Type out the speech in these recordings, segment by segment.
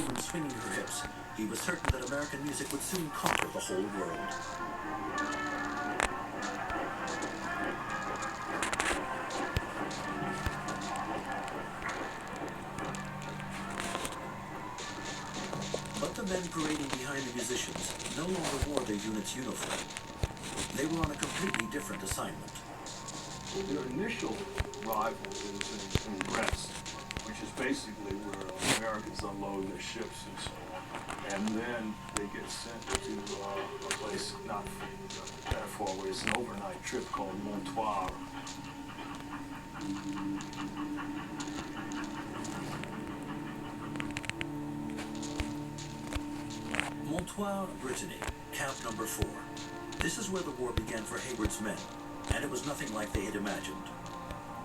woman swinging her hips, he was certain that American music would soon conquer the whole world. But the men parading behind the musicians no longer wore their unit's uniform. They were on a completely different assignment. Their initial arrival is in Brest, which is basically where Americans unload their ships and so on. And then they get sent to a place not that far away. It's an overnight trip called Montoire. Montoire, Brittany, Camp Number 4. This is where the war began for Hayward's men, and it was nothing like they had imagined.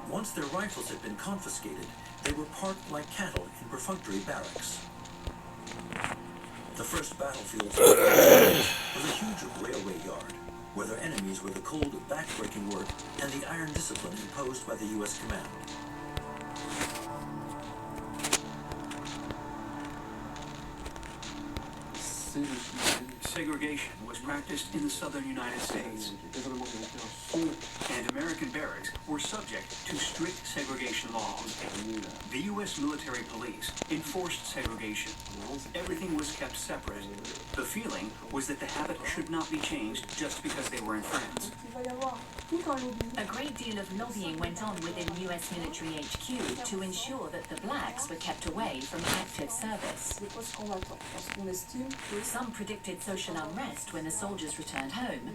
Once their rifles had been confiscated, they were parked like cattle in perfunctory barracks. The first battlefield was a huge railway yard, where their enemies were the cold, back-breaking work and the iron discipline imposed by the U.S. command. Segregation was practiced in the southern United States, and American barracks were subject to strict segregation laws. The U.S. military police enforced segregation. Everything was kept separate. The feeling was that the habit should not be changed just because they were in France. A great deal of lobbying went on within U.S. military HQ to ensure that the blacks were kept away from active service. Some predicted social unrest when the soldiers returned home,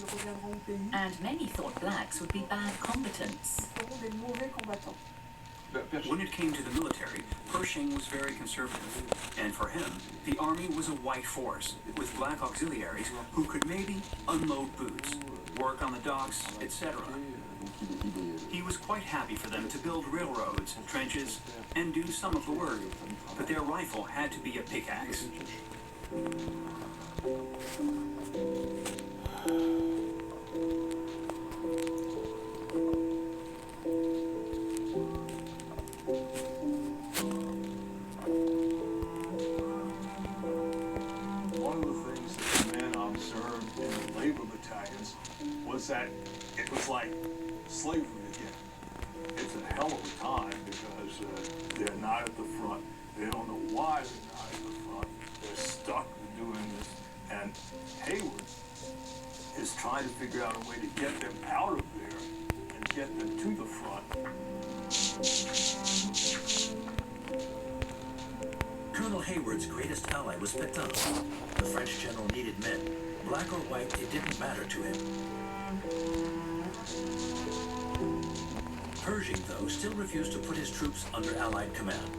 and many thought blacks would be bad combatants. When it came to the military, Pershing was very conservative, and for him, the army was a white force, with black auxiliaries who could maybe unload boots, work on the docks, etc. He was quite happy for them to build railroads, trenches, and do some of the work, but their rifle had to be a pickaxe. That it was like slavery again. It's a hell of a time because they're not at the front. They don't know why they're not at the front. They're stuck doing this. And Hayward is trying to figure out a way to get them out of there and get them to the front. Colonel Hayward's greatest ally was Pétain. The French general needed men. Black or white, it didn't matter to him. Pershing, though, still refused to put his troops under Allied command.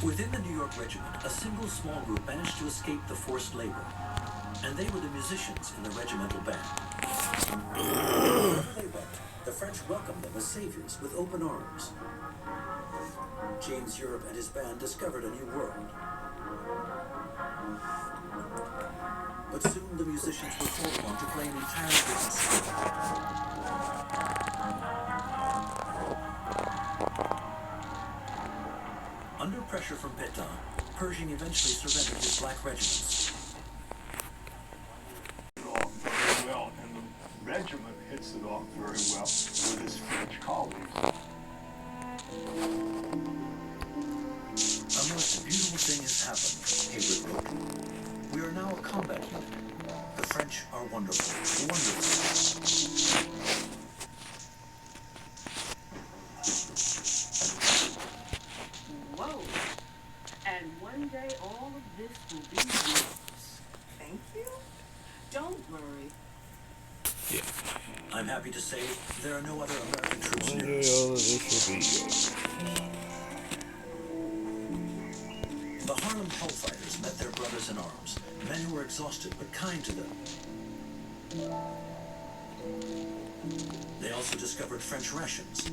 Within the New York Regiment, a single small group managed to escape the forced labor, and they were the musicians in the regimental band. Wherever they went, the French welcomed them as saviors with open arms. James Europe and his band discovered a new world. But soon the musicians were called upon to play an entirely different scale. Under pressure from Pétain, Pershing eventually surrendered his black regiments. Well, and the regiment hits it off very well with his French colleagues. A most beautiful thing has happened, Hayward wrote. We are now a combat unit. The French are wonderful, wonderful. Whoa. And one day all of this will be yours. Thank you. Don't worry. Yeah. I'm happy to say there are no other American troops One near day us. all of this will be yours. The Harlem Hellfighters met their brothers in arms, men who were exhausted but kind to them. They also discovered French rations,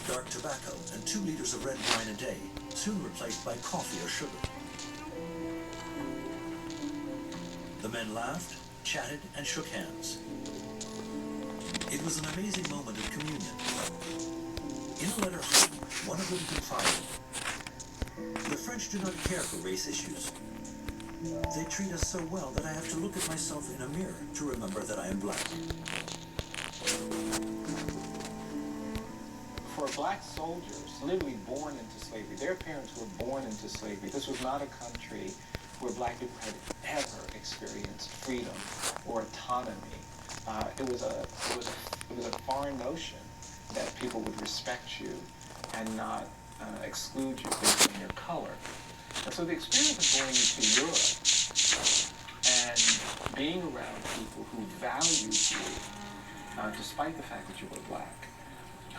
dark tobacco, and 2 liters of red wine a day, soon replaced by coffee or sugar. The men laughed, chatted, and shook hands. It was an amazing moment of communion. In a letter home, one of them confided, "The French do not care for race issues. They treat us so well that I have to look at myself in a mirror to remember that I am black." For black soldiers, literally born into slavery, their parents were born into slavery. This was not a country where black people had ever experienced freedom or autonomy. It was a foreign notion that people would respect you and not exclude you based on your color. And so the experience of going to Europe and being around people who valued you, despite the fact that you were black,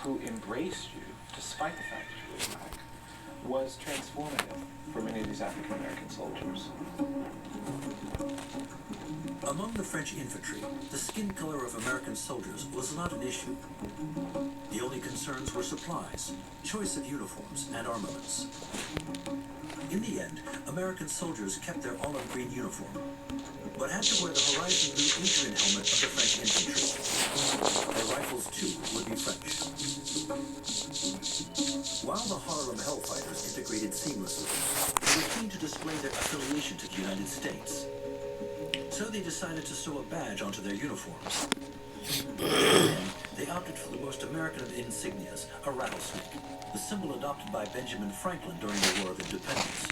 who embraced you despite the fact that you were black, was transformative for many of these African American soldiers. Among the French infantry, the skin color of American soldiers was not an issue. The only concerns were supplies, choice of uniforms, and armaments. In the end, American soldiers kept their olive green uniform, but had to wear the horizon blue Adrian helmet of the French infantry. Their rifles, too, would be French. While the Harlem Hellfighters integrated seamlessly, they were keen to display their affiliation to the United States. So they decided to sew a badge onto their uniforms. Then they opted for the most American of insignias, a rattlesnake, the symbol adopted by Benjamin Franklin during the War of Independence.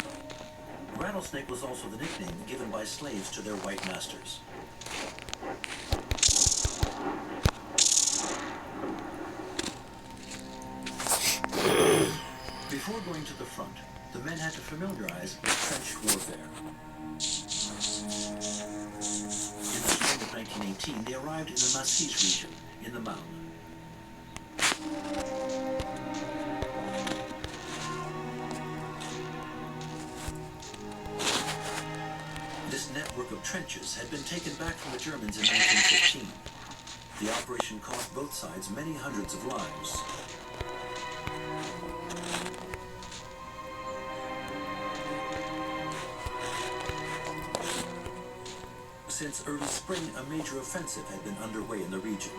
Rattlesnake was also the nickname given by slaves to their white masters. Before going to the front, the men had to familiarize with French warfare. In the spring of 1918, they arrived in the Massif region, in the Marne. This network of trenches had been taken back from the Germans in 1915. The operation cost both sides many hundreds of lives. Since early spring, a major offensive had been underway in the region.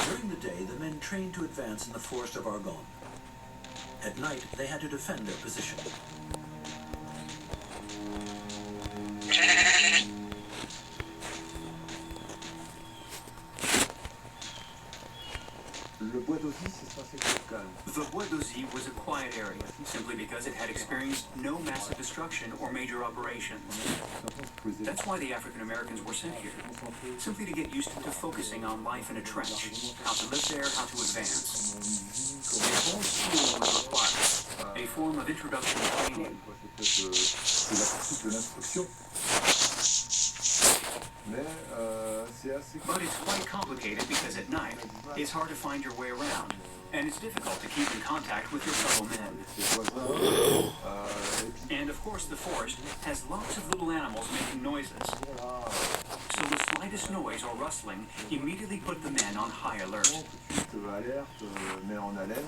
During the day, the men trained to advance in the forest of Argonne. At night, they had to defend their position. Le Bois d'Auzy, c'est censé être calme. The Bois d'Auzy was a quiet area, simply because it had experienced no massive destruction or major operations. That's why the African Americans were sent here, simply to get used to focusing on life in a trench, how to live there, how to advance. A whole school was required, a form of introduction training. C'est la pratique de l'instruction. Mais c'est assez But it's quite complicated because at night, it's hard to find your way around, and it's difficult to keep in contact with your fellow men. And of course, the forest has lots of little animals making noises. So the slightest noise or rustling immediately put the men on high alert. alerte, met en haleine.